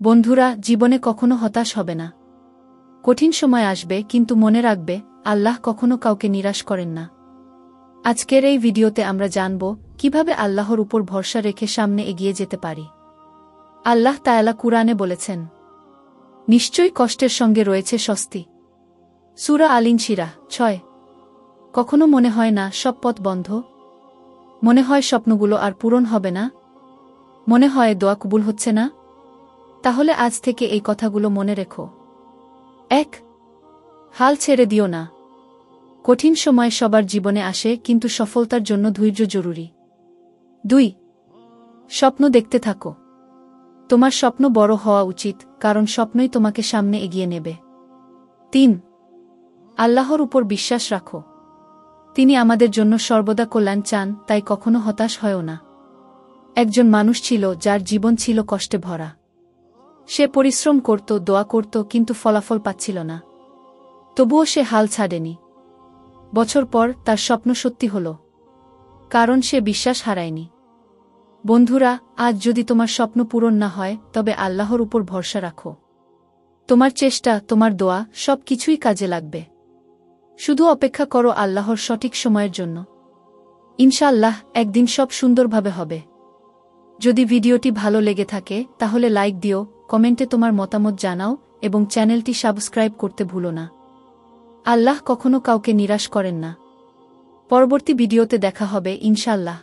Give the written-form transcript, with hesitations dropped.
বন্ধুরা, জীবনে কখনো হতাশ হবে না। কঠিন সময় আসবে, কিন্তু মনে রাখবে, আল্লাহ কখনো কাউকে নিরাশ করেন না। আজকের এই ভিডিওতে আমরা জানব কিভাবে আল্লাহর উপর ভরসা রেখে সামনে এগিয়ে যেতে পারি। আল্লাহ তাআলা কুরআনে বলেছেন, নিশ্চয়ই কষ্টের সঙ্গে রয়েছে স্বস্তি। সূরা আল-ইনশিরাহ 6। কখনো মনে হয় না সব পথ বন্ধ? মনে হয় স্বপ্নগুলো আর পূরণ হবে না? মনে হয় দোয়া কবুল হচ্ছে না? তাহলে আজ থেকে এই কথাগুলো মনে রেখো। 1. হাল ছেড়ে দিও না। কঠিন সময় সবার জীবনে আসে, কিন্তু সফলতার জন্য ধৈর্য জরুরি। 2. স্বপ্ন দেখতে থাকো। তোমার স্বপ্ন বড় হওয়া উচিত, কারণ স্বপ্নই তোমাকে সামনে এগিয়ে নেবে। 3. আল্লাহর উপর বিশ্বাস রাখো। তিনি আমাদের জন্য সর্বদা কল্যাণ চান, তাই কখনো হতাশ হয়ও না। একজন মানুষ ছিল যার জীবন ছিল কষ্টে ভরা। সে পরিশ্রম করত, দোয়া করত, কিন্তু ফলাফল পাচ্ছিল না। তবুও সে হাল ছাড়েনি। বছর পর তার স্বপ্ন সত্যি হল, কারণ সে বিশ্বাস হারায়নি। বন্ধুরা, আজ যদি তোমার স্বপ্ন পূরণ না হয়, তবে আল্লাহর উপর ভরসা রাখো। তোমার চেষ্টা, তোমার দোয়া, সব কিছুই কাজে লাগবে। শুধু অপেক্ষা করো আল্লাহর সঠিক সময়ের জন্য। ইনশাআল্লাহ একদিন সব সুন্দরভাবে হবে। যদি ভিডিওটি ভালো লেগে থাকে তাহলে লাইক দিও, কমেন্টে তোমার মতামত জানাও এবং চ্যানেলটি সাবস্ক্রাইব করতে ভুলো না। আল্লাহ কখনো কাউকে নিরাশ করেন না। পরবর্তী ভিডিওতে দেখা হবে ইনশাআল্লাহ।